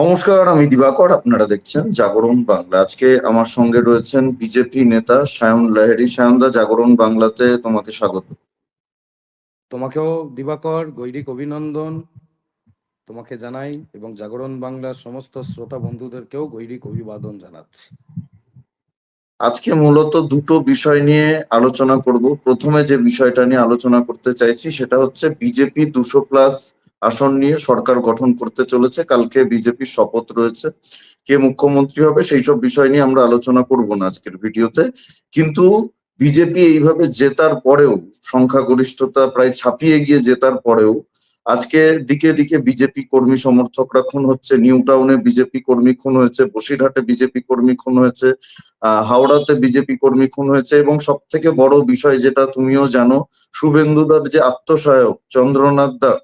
নমস্কার, আমি দিবাকর। আপনারা দেখছেন জাগরণ বাংলা। আজকে আমার সঙ্গে রয়েছেন বিজেপি নেতা সায়ন লাহিড়ী। সায়নদা, জাগরণ বাংলাতে তোমাকে স্বাগত। তোমাকেও দিবাকর গৈরিক অভিনন্দন তোমাকে জানাই এবং জাগরণ বাংলার সমস্ত শ্রোতা বন্ধুদেরকেও গৈরিক অভিবাদন জানাচ্ছি। আজকে মূলত দুটো বিষয় নিয়ে আলোচনা করব। প্রথমে যে বিষয়টা নিয়ে আলোচনা করতে চাইছি সেটা হচ্ছে বিজেপি 200+ আসন নিয়ে সরকার গঠন করতে চলেছে। কালকে বিজেপির শপথ রয়েছে। কে মুখ্যমন্ত্রী হবে সেই সব বিষয় নিয়ে আমরা আলোচনা করব না আজকের ভিডিওতে। কিন্তু বিজেপি এইভাবে জেতার পরেও, সংখ্যাগরিষ্ঠতা প্রায় ছাপিয়ে গিয়ে জেতার পরেও, আজকে দিকে দিকে বিজেপি কর্মী সমর্থকরা খুন হচ্ছে। নিউ টাউনে বিজেপি কর্মী খুন হয়েছে, বসিরহাটে বিজেপি কর্মী খুন হয়েছে, হাওড়াতে বিজেপি কর্মী খুন হয়েছে। এবং সব থেকে বড় বিষয়, যেটা তুমিও জানো, শুভেন্দুদার যে আত্মসহায়ক চন্দ্রনাথ দা,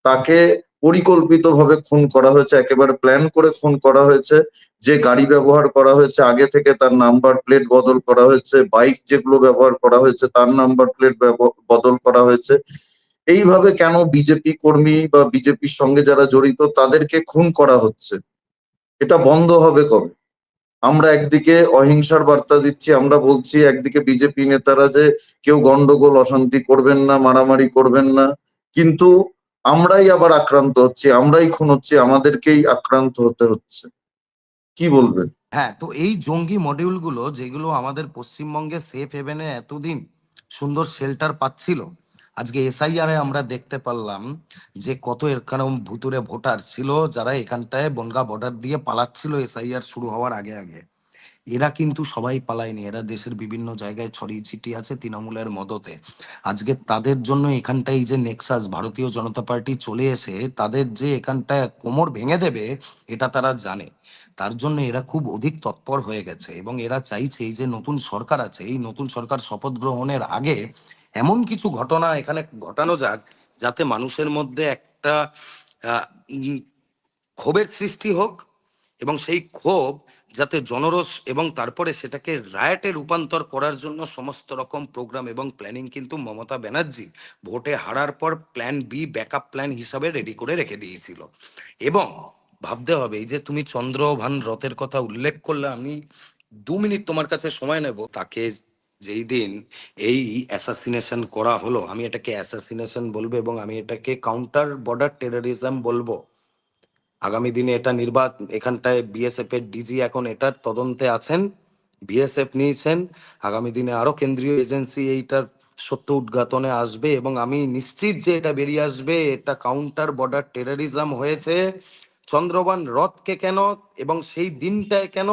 তাকে পরিকল্পিতভাবে খুন করা হয়েছে, একেবারে প্ল্যান করে খুন করা হয়েছে। যে গাড়ি ব্যবহার করা হয়েছে আগে থেকে তার নাম্বার প্লেট বদল করা হয়েছে, বাইক যেগুলো ব্যবহার করা হয়েছে তার নাম্বার প্লেট বদল করা হয়েছে। এইভাবে কেন বিজেপি কর্মী বা বিজেপির সঙ্গে যারা জড়িত তাদেরকে খুন করা হচ্ছে? এটা বন্ধ হবে কবে? আমরা একদিকে অহিংসার বার্তা দিচ্ছি, আমরা বলছি একদিকে বিজেপি নেতারা যে কেউ গন্ডগোল অশান্তি করবেন না, মারামারি করবেন না, কিন্তু আমরাই আবার আক্রান্ত হচ্ছি, আমরাই খুন হচ্ছি, আমাদেরকেই আক্রান্ত হতে হচ্ছে। কি বলবেন? হ্যাঁ, তো এই জঙ্গি মডিউলগুলো যেগুলো আমাদের পশ্চিমবঙ্গে সেফ হেভেনে এতদিন সুন্দর শেল্টার পাচ্ছিল, আজকে এসআইআর এ আমরা দেখতে পারলাম যে কত এরকম ভুতুরে ভোটার ছিল যারা এখানটায় বনগা বর্ডার দিয়ে পালাচ্ছিল এসআইআর শুরু হওয়ার আগে আগে। এরা কিন্তু সবাই পালায়নি, এরা দেশের বিভিন্ন জায়গায় ছড়িয়ে ছিটিয়ে আছে তৃণমূলের মদতে। আজকে তাদের জন্য এখানটায় এই যে নেক্সাস ভারতীয় জনতা পার্টি চলে এসে তাদের যে এখানটায় কোমর ভেঙে দেবে, এটা তারা জানে। তার জন্য এরা খুব অধিক তৎপর হয়ে গেছে এবং এরা চাইছে এই যে নতুন সরকার আছে, এই নতুন সরকার শপথ গ্রহণের আগে এমন কিছু ঘটনা এখানে ঘটানো যাক যাতে মানুষের মধ্যে একটা আহ, উম, ক্ষোভের সৃষ্টি হোক এবং সেই ক্ষোভ যাতে জনরোষ এবং তারপরে সেটাকে রায়টে রূপান্তর করার জন্য সমস্ত রকম প্রোগ্রাম এবং প্ল্যানিং কিন্তু মমতা ব্যানার্জি ভোটে হারার পর প্ল্যান বি ব্যাকআপ প্ল্যান হিসাবে রেডি করে রেখে দিয়েছিল। এবং ভাবতে হবে, এই যে তুমি চন্দ্রভান রথের কথা উল্লেখ করলে, আমি 2 মিনিট তোমার কাছে সময় নেব। তাকে যেই দিন এই অ্যাসাসিনেশন করা হলো, আমি এটাকে অ্যাসাসিনেশন বলবো এবং আমি এটাকে কাউন্টার বর্ডার টেরোরিজম বলবো। আগামী দিনে এটা এখানটায় বিএসএফ এর ডিজি এখন এটার তদন্তে আছেন, বিএসএফ নিয়েছেন। আগামী দিনে আরো কেন্দ্রীয় এজেন্সি এইটার সত্য উদ্ঘাটনে আসবে এবং আমি নিশ্চিত যে এটা বেরিয়ে আসবে এটা কাউন্টার বর্ডার টেরোরিজম হয়েছে। চন্দ্রবান রথকে কেন এবং সেই দিনটায় কেন?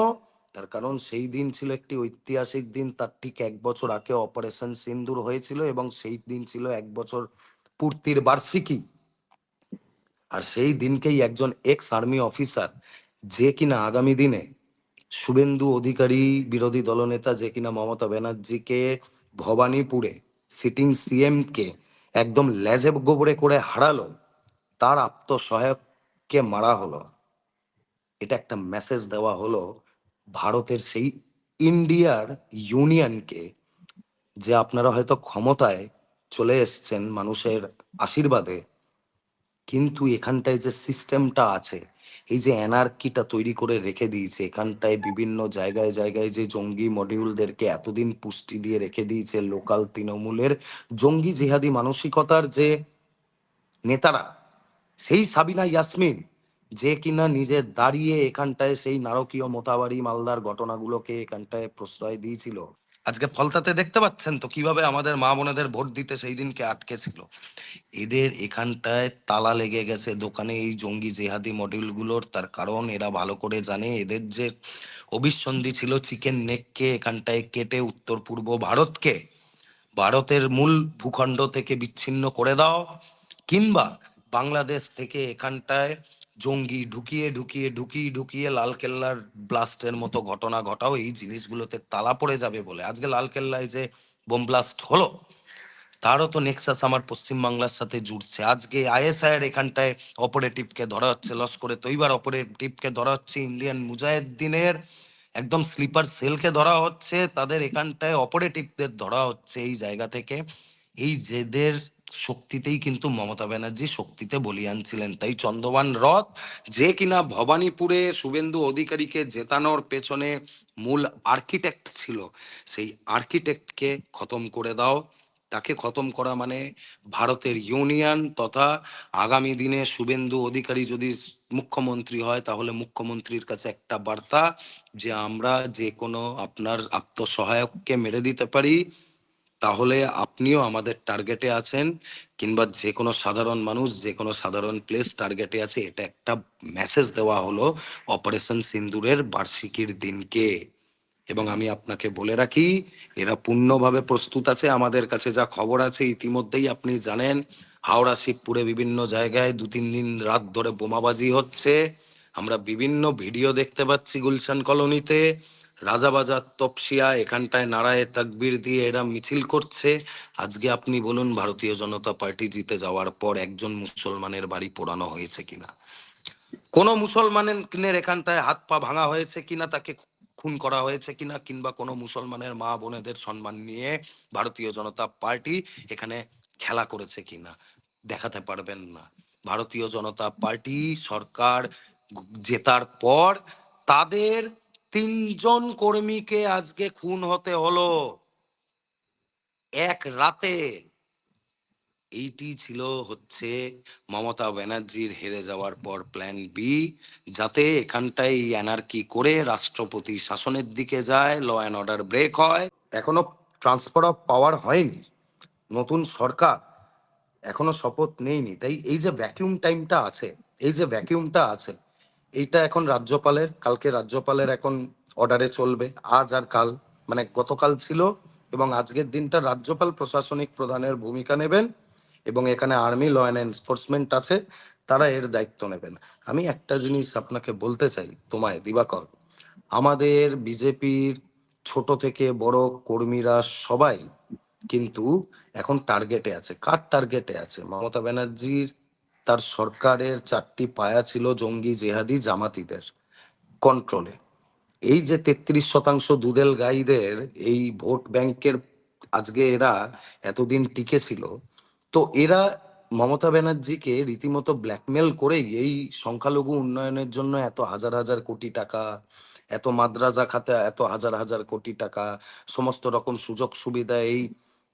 তার কারণ সেই দিন ছিল একটি ঐতিহাসিক দিন। তার ঠিক 1 বছর আগে অপারেশন সিন্দুর হয়েছিল এবং সেই দিন ছিল 1 বছর পূর্তির বার্ষিকী। আর সেই দিনকেই একজন এক্স আর্মি অফিসার, যে কিনা আগামী দিনে শুভেন্দু অধিকারী বিরোধী দলনেতা, যে কিনা মমতা ব্যানার্জিকে ভবানীপুরে সিটিং সিএম কে একদম লেজে গোবরে করে হারালো, তার আত্মসহায়ককে মারা হলো। এটা একটা মেসেজ দেওয়া হলো ভারতের সেই ইন্ডিয়ার ইউনিয়নকে, যে আপনারা হয়তো ক্ষমতায় চলে এসছেন মানুষের আশীর্বাদে, কিন্তু এখানটায় যে সিস্টেমটা আছে, এই যে অ্যানার্কিটা তৈরি করে রেখে দিয়েছে এখানটায় বিভিন্ন জায়গায় জায়গায়, যে জঙ্গি মডিউলদেরকে এতদিন পুষ্টি দিয়ে রেখে দিয়েছে লোকাল তৃণমূলের জঙ্গি জিহাদি মানসিকতার যে নেতারা, সেই সাবিনা ইয়াসমিন, যে কিনা নিজে দাঁড়িয়ে এখানটায় সেই নারকীয় মোতাবাড়ি মালদার ঘটনাগুলোকে এখানটায় প্রশ্রয় দিয়েছিল। আজকে ফলতাতে দেখতে পাচ্ছেন তো কিভাবে আমাদের মা বোনেদের ভোট দিতে সেই দিনকে আটকে ছিল। এদের এখানটায় তালা লেগে গেছে দোকানে এই জঙ্গি জেহাদি মডিউলগুলোর। তার কারণ এরা ভালো করে জানে এদের যে অভিসন্ধি ছিল চিকেন নেককে এখানটায় কেটে উত্তর পূর্ব ভারতকে ভারতের মূল ভূখণ্ড থেকে বিচ্ছিন্ন করে দাও, কিংবা বাংলাদেশ থেকে এখানটায় জঙ্গি ঢুকিয়ে ঢুকিয়ে ঢুকিয়ে ঢুকিয়ে লালকেল্লার ব্লাস্টের মতো ঘটনা ঘটাও। এই জিনিসগুলোতে তালা পড়ে যাবে বলে আজকে লালকেল্লায় যে বোম ব্লাস্ট হলো, তারও তো নেক্সাস আমার পশ্চিমবাংলার সাথে জুড়ছে। আজকে আইএসআইয়ের এখানটায় অপারেটিভকে ধরা হচ্ছে, লস্করে তৈবার অপারেটিভকে ধরা হচ্ছে, ইন্ডিয়ান মুজাহিদ্দিনের একদম স্লিপার সেলকে ধরা হচ্ছে, তাদের এখানটায় অপারেটিভদের ধরা হচ্ছে এই জায়গা থেকে। এই যেদের শক্তিতেই কিন্তু মমতা ব্যানার্জি শক্তিতে বলীয়ান ছিলেন। তাই চন্দ্রবান রথ, যে কিনা ভবানীপুরে শুভেন্দু অধিকারীকে জেতানোর পেছনে মূল আর্কিটেক্ট ছিল, সেই আর্কিটেক্টকে খতম করে দাও। তাকে খতম করা মানে ভারতের ইউনিয়ন তথা আগামী দিনে শুভেন্দু অধিকারী যদি মুখ্যমন্ত্রী হয়, তাহলে মুখ্যমন্ত্রীর কাছে একটা বার্তা যে আমরা যে কোনো আপনার আত্মসহায়ককে মেরে দিতে পারি, তাহলে আপনিও আমাদের টার্গেটে আছেন। কিংবা যে কোনো সাধারণ মানুষ, যে কোনো সাধারণ প্লেস টার্গেটে আছে। এটা একটা মেসেজ দেওয়া হলো অপারেশন সিন্দুরের বার্ষিকীর দিনকে। এবং আমি আপনাকে বলে রাখি, এরা পূর্ণভাবে প্রস্তুত আছে। আমাদের কাছে যা খবর আছে ইতিমধ্যেই আপনি জানেন, হাওড়া শিবপুরে বিভিন্ন জায়গায় 2-3 দিন রাত ধরে বোমাবাজি হচ্ছে। আমরা বিভিন্ন ভিডিও দেখতে পাচ্ছি গুলশান কলোনিতে, রাজাবাজার, তপসিয়া, এখানটায় নারায়ে তাকবীর দিয়ে এরা মিছিল করছে। আজকে আপনি বলুন, ভারতীয় জনতা পার্টি জিতে যাওয়ার পর একজন মুসলমানের বাড়ি পোড়ানো হয়েছে কিনা? কোনো মুসলমানের এখানটায় হাত পা ভাঙা হয়েছে কিনা, তাকে খুন করা হয়েছে কিনা, কিংবা কোনো মুসলমানের মা বোনেদের সম্মান নিয়ে ভারতীয় জনতা পার্টি এখানে খেলা করেছে কিনা? দেখাতে পারবেন না। ভারতীয় জনতা পার্টি সরকার জেতার পর তাদের 3জন কর্মীকে আজকে খুন হতে হলো এক রাতে। এইটি ছিল হচ্ছে মমতা ব্যানার্জির হেরে যাওয়ার পর প্ল্যান বি, যাতে এখানটায় অ্যানার্কি করে রাষ্ট্রপতি শাসনের দিকে যায়, ল অ্যান্ড অর্ডার ব্রেক হয়। এখনো ট্রান্সফার অফ পাওয়ার হয়নি, নতুন সরকার এখনো শপথ নেয়নি। তাই এই যে ভ্যাকিউম টাইমটা আছে, এই যে ভ্যাকিউমটা আছে, এইটা এখন রাজ্যপালের, কালকে রাজ্যপালের এখন অর্ডারে চলবে। আজ আর কাল, মানে গতকাল ছিল এবং আজকের দিনটা রাজ্যপাল প্রশাসনিক প্রধানের ভূমিকা নেবেন এবং এখানে আর্মি, ল অ্যান্ড এনফোর্সমেন্ট আছে, তারা এর দায়িত্ব নেবেন। আমি একটা জিনিস আপনাকে বলতে চাই, তোমায় দিবাকর, আমাদের বিজেপির ছোট থেকে বড় কর্মীরা সবাই কিন্তু এখন টার্গেটে আছে। কার টার্গেটে আছে? মমতা ব্যানার্জির, তার সরকারের 4টি পায়া ছিল জঙ্গি জেহাদি জামাতিদের কন্ট্রোলে। এই যে 33% দুধেল গাইদের এই ভোট ব্যাংকের আজকে এরা এতদিন টিকে ছিল, তো এরা মমতা ব্যানার্জিকে রীতিমতো ব্ল্যাকমেল করেই এই সংখ্যালঘু উন্নয়নের জন্য এত হাজার হাজার কোটি টাকা, এত মাদ্রাসা খাতে এত হাজার হাজার কোটি টাকা, সমস্ত রকম সুযোগ সুবিধা এই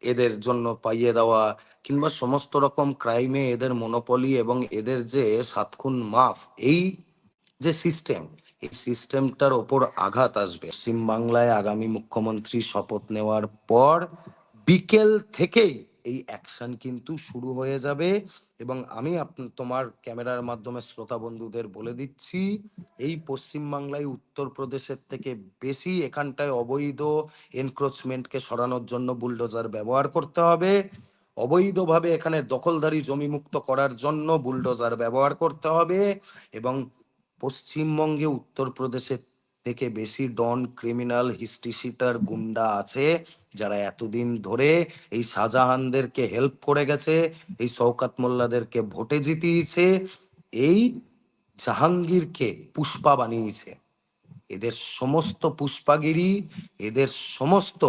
এদের জন্য পাইয়ে দেওয়া, কিংবা সমস্ত রকম ক্রাইমে এদের মনোপলি এবং এদের যে 7 খুন মাফ, এই যে সিস্টেম, এই সিস্টেমটার ওপর আঘাত আসবে। পশ্চিম বাংলায় আগামী মুখ্যমন্ত্রী শপথ নেওয়ার পর বিকেল থেকেই এই অ্যাকশন কিন্তু শুরু হয়ে যাবে। এবং আমি তোমার ক্যামেরার মাধ্যমে শ্রোতা বন্ধুদের বলে দিচ্ছি, এই পশ্চিম বাংলায় উত্তরপ্রদেশের থেকে বেশি এখানটায় অবৈধ এনক্রোচমেন্টকে সরানোর জন্য বুলডোজার ব্যবহার করতে হবে। অবৈধভাবে এখানে দখলদারি জমি মুক্ত করার জন্য বুলডোজার ব্যবহার করতে হবে। এবং পশ্চিমবঙ্গে উত্তরপ্রদেশের থেকে বেশি ডন, ক্রিমিনাল, হিস্ট্রি শিটার, গুন্ডা আছে, যারা এতদিন ধরে এই শাহজাহানদেরকে হেল্প করে গেছে, এই শওকাত মোল্লাদেরকে ভোটে জিতিয়েছে, এই জাহাঙ্গীরকে পুষ্পা বানিয়েছে। এদের সমস্ত পুষ্পাগিরি, এদের সমস্ত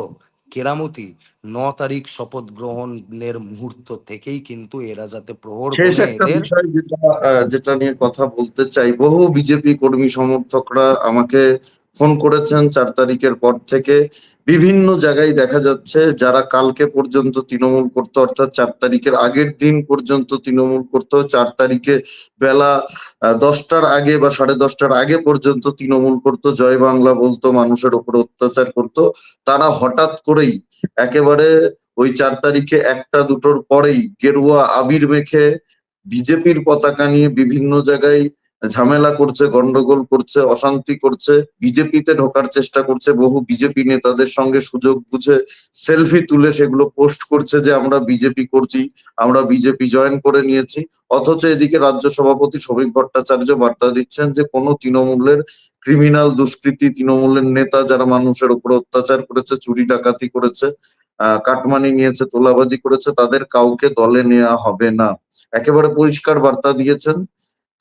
কেরামতি 9 তারিখ শপথ গ্রহণের মুহূর্ত থেকেই কিন্তু এরা যাতে প্রহর শেষ গুনে একটা এদের। বিষয় যেটা নিয়ে কথা বলতে চাই, বহু বিজেপি কর্মী সমর্থকরা আমাকে ফোন করেছেন 4 তারিখের পর থেকে। বিভিন্ন জায়গায় দেখা যাচ্ছে যারা কালকে পর্যন্ত তৃণমূল করতো, অর্থাৎ 4 তারিখের আগের দিন পর্যন্ত তৃণমূল করতো, 4 তারিখে বেলা 10টার আগে বা 10:30টার আগে পর্যন্ত তৃণমূল করতো, জয় বাংলা বলতো, মানুষের উপর অত্যাচার করতো, তারা হঠাৎ করেই একেবারে ওই 4 তারিখে 1টা 2টোর পরেই গেরুয়া আবির মেখে বিজেপির পতাকা নিয়ে বিভিন্ন জায়গায় ঝামেলা করছে, গন্ডগোল করছে, অশান্তি করছে, বিজেপিতে ঢোকার চেষ্টা করছে। বহু বিজেপি নেতাদের সঙ্গে সুযোগ বুঝে সেলফি তুলে সেগুলো পোস্ট করছে যে আমরা বিজেপি করছি, আমরা বিজেপি জয়েন করে নিয়েছি। অথচ এদিকে রাজ্য সভাপতি শ্রমিক ভট্টাচার্য বার্তা দিচ্ছেন যে কোনো তৃণমূলের ক্রিমিনাল দুষ্কৃতী, তৃণমূলের নেতা যারা মানুষের উপর অত্যাচার করেছে, চুরি ডাকাতি করেছে, কাটমানি নিয়েছে, তোলাবাজি করেছে, তাদের কাউকে দলে নেওয়া হবে না। একেবারে পরিষ্কার বার্তা দিয়েছেন।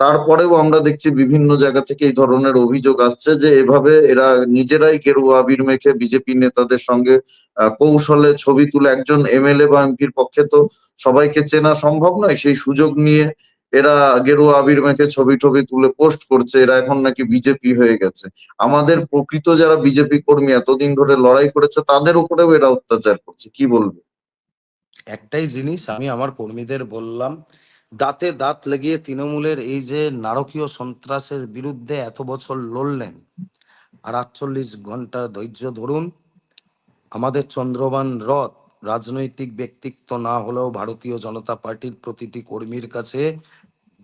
তারপরেও আমরা দেখছি বিভিন্ন জায়গা থেকে এই ধরনের অভিযোগ আসছে যে এভাবে এরা নিজেরাই গেরুয়া আবির মেখে বিজেপি নেতাদের সঙ্গে কৌশলে ছবি তুলে, একজন এমএলএ বা এমপির পক্ষে তো সবাইকে চেনা সম্ভব নয়, সেই সুযোগ নিয়ে এরা গেরুয়া আবির মেখে ছবি টবি তুলে পোস্ট করছে, এরা এখন নাকি বিজেপি হয়ে গেছে। আমাদের প্রকৃত যারা বিজেপি কর্মী এতদিন ধরে লড়াই করেছে তাদের উপরেও এরা অত্যাচার করছে, কি বলবো? একটাই জিনিস আমি আমার কর্মীদের বললাম, দাঁতে দাঁত লাগিয়ে তৃণমূলের এই যে নারকীয় সন্ত্রাসের বিরুদ্ধে এত বছর লড়লেন, আর 48 ঘন্টা ধৈর্য ধরুন। আমাদের চন্দ্রবান রথ রাজনৈতিক ব্যক্তিত্ব না হলেও ভারতীয় জনতা পার্টির প্রতিটি কর্মীর কাছে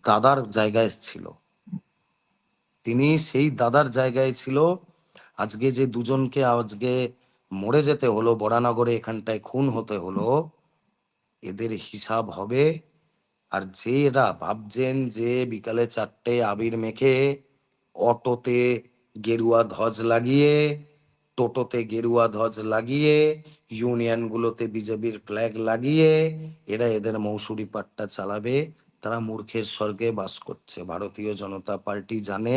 দাদার জায়গায় ছিল। তিনি সেই দাদার জায়গায় ছিল। আজকে যে দুজনকে আজকে মরে যেতে হলো, বরানগরে এখানটায় খুন হতে হলো, এদের হিসাব হবে। আর যে এরা ভাবছেন যে বিকালে 4টে আবির মেখে অটোতে গেরুয়া ধ্বজ লাগিয়ে, টোটোতে গেরুয়া ধ্বজ লাগিয়ে, ইউনিয়ন গুলোতে বিজেপির ফ্ল্যাগ লাগিয়ে এরা এদের মৌসুরি পাট্টা চালাবে, তারা মূর্খের স্বর্গে বাস করছে। ভারতীয় জনতা পার্টি জানে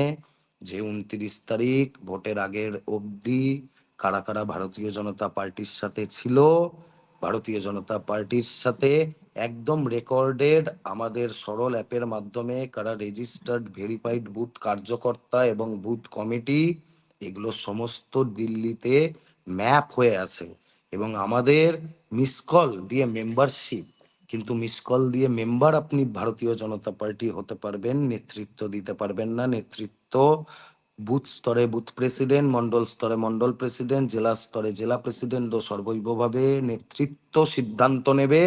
যে 29 তারিখ ভোটের আগের অবধি কারা কারা ভারতীয় জনতা পার্টির সাথে ছিল। ভারতীয় জনতা পার্টির সাথে একদম রেকর্ডেড আমাদের সরল অ্যাপের মাধ্যমে কারা রেজিস্টার্ড ভেরিফাইড বুথ কার্যকর্তা এবং বুথ কমিটি, এগুলো সমস্ত দিল্লিতে ম্যাপ হয়ে আছে। এবং আমাদের মিস কল দিয়ে মেম্বারশিপ, কিন্তু মিস কল দিয়ে মেম্বার আপনি ভারতীয় জনতা পার্টি হতে পারবেন, নেতৃত্ব দিতে পারবেন না। নেতৃত্ব বুথ স্তরে বুথ প্রেসিডেন্ট, মন্ডল স্তরে মন্ডল প্রেসিডেন্ট, জেলা স্তরে জেলা প্রেসিডেন্ট ও সর্বৈবভাবে নেতৃত্ব সিদ্ধান্ত নেবে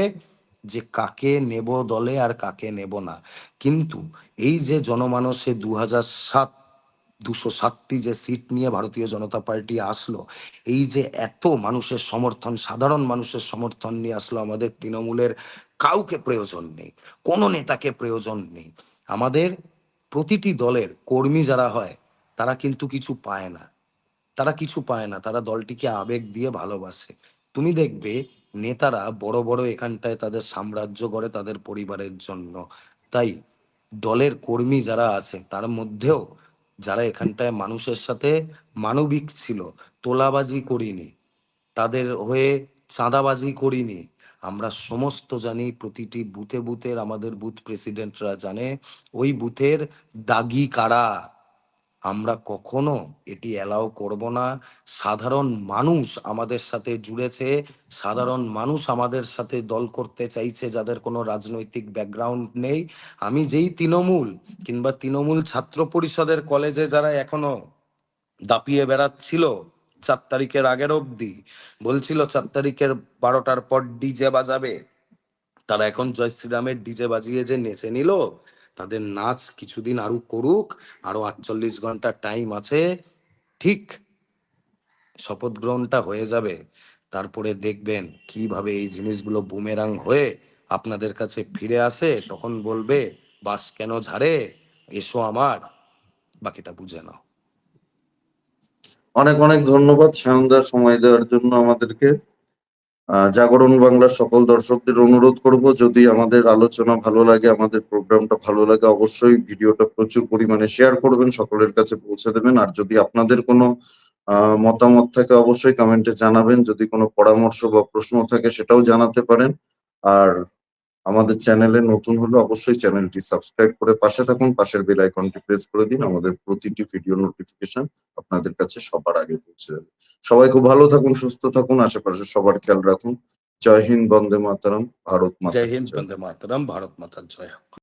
যে কাকে নেব দলে আর কাকে নেব না। কিন্তু এই যে জনমানসে 207টি যে সিট নিয়ে ভারতীয় জনতা পার্টি আসলো, এই যে এত মানুষের সমর্থন, সাধারণ মানুষের সমর্থন নিয়ে আসলো, আমাদের তৃণমূলের কাউকে প্রয়োজন নেই, কোনো নেতাকে প্রয়োজন নেই। আমাদের প্রতিটি দলের কর্মী যারা হয় তারা কিন্তু কিছু পায় না, তারা কিছু পায় না, তারা দলটিকে আবেগ দিয়ে ভালোবাসে। তুমি দেখবে নেতারা বড় বড় এখানটায় তাদের সাম্রাজ্য গড়ে তাদের পরিবারের জন্য। তাই দলের কর্মী যারা আছে তার মধ্যেও যারা এখানটায় মানুষের সাথে মানবিক ছিল, তোলাবাজি করিনি, তাদের হয়ে চাঁদাবাজি করিনি, আমরা সমস্ত জানি। প্রতিটি বুথে বুথের আমাদের বুথ প্রেসিডেন্টরা জানে ওই বুথের দাগি কারা। আমরা কখনো এটি অ্যালাউ করব না। সাধারণ মানুষ আমাদের সাথে জুড়েছে, সাধারণ মানুষ আমাদের সাথে দল করতে চাইছে, যাদের কোনো রাজনৈতিক ব্যাকগ্রাউন্ড নেই। আমি যেই তৃণমূল কিংবা তৃণমূল ছাত্র পরিষদের কলেজে যারা এখনো দাপিয়ে বেড়াচ্ছিল 4 তারিখের আগের অবধি, বলছিল 4 তারিখের 12টার পর ডিজে বাজাবে, তারা এখন জয় শ্রীরামের ডিজে বাজিয়ে যে নেচে নিল, তাদের নাচ কিছুদিন আরো করুক, আরো 48 ঘন্টা টাইম আছে। ঠিক শপথ গ্রহণটা হয়ে যাবে, তারপরে দেখবেন কিভাবে এই জিনিসগুলো বুমেরাং হয়ে আপনাদের কাছে ফিরে আসে। তখন বলবে বাস কেন ঝাড়ে, এসো আমার, বাকিটা বুঝে নাও। অনেক অনেক ধন্যবাদ সায়নদার সময় দেওয়ার জন্য আমাদেরকে। জাগরণ বাংলার সকল দর্শকদের অনুরোধ করব, যদি আমাদের আলোচনা ভালো লাগে, আমাদের প্রোগ্রামটা ভালো লাগে, অবশ্যই ভিডিওটা প্রচুর পরিমাণে শেয়ার করবেন, সকলের কাছে পৌঁছে দেবেন। আর যদি আপনাদের কোনো মতামত থাকে অবশ্যই কমেন্টে জানাবেন, যদি কোনো পরামর্শ বা প্রশ্ন থাকে সেটাও জানাতে পারেন। আর আমাদের চ্যানেলে নতুন হলে অবশ্যই চ্যানেলটি সাবস্ক্রাইব করে পাশে থাকুন, পাশের বেল আইকনটি প্রেস করে দিন, আমাদের প্রতিটি ভিডিও নোটিফিকেশন আপনাদের কাছে সবার আগে পৌঁছে যাবে। সবাই খুব ভালো থাকুন, সুস্থ থাকুন, আশেপাশে সবার খেয়াল রাখুন। জয় হিন্দ, বন্দে মাতরম, ভারত মাতা জয় কি হিন্দ, জয়। বন্দে মাতরম, ভারত মাতার জয় হোক।